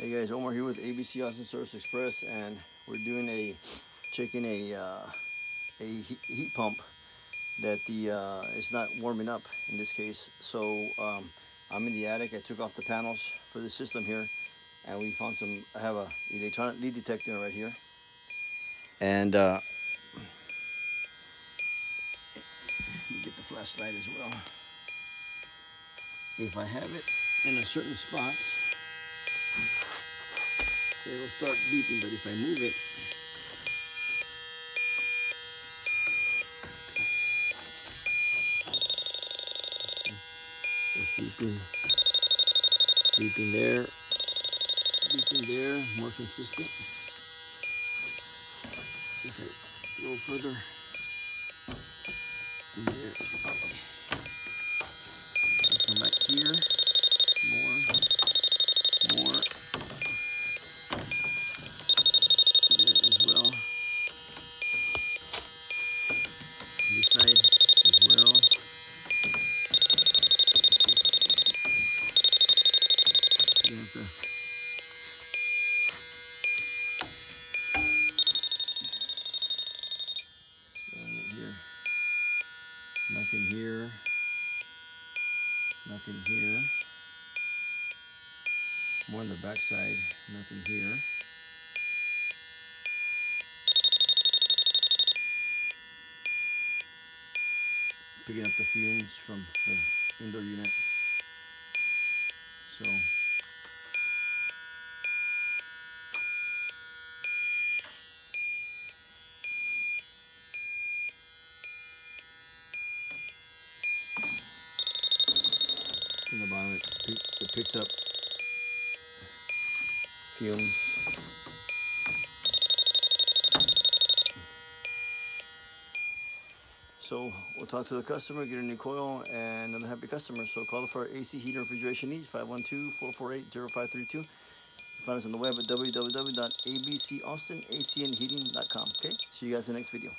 Hey guys, Omar here with ABC Austin Service Express, and we're doing checking a heat pump that it's not warming up in this case. So I'm in the attic. I took off the panels for the system here, and we found I have a electronic leak detector right here, and let me get the flashlight as well. If I have it in a certain spot, it will start beeping, but if I move it, it's beeping there, more consistent. If I go further, in there, come back here, more. As well, this side as well. You have to smelling it here. Nothing here. Nothing here. More on the back side. Nothing here. Picking up the fumes from the indoor unit. So in the bottom it picks up fumes. So we'll talk to the customer, get a new coil, and another happy customer. So call for our AC heating refrigeration needs, 512-448-0532. Find us on the web at www.abcaustinacandheating.com. Okay, see you guys in the next video.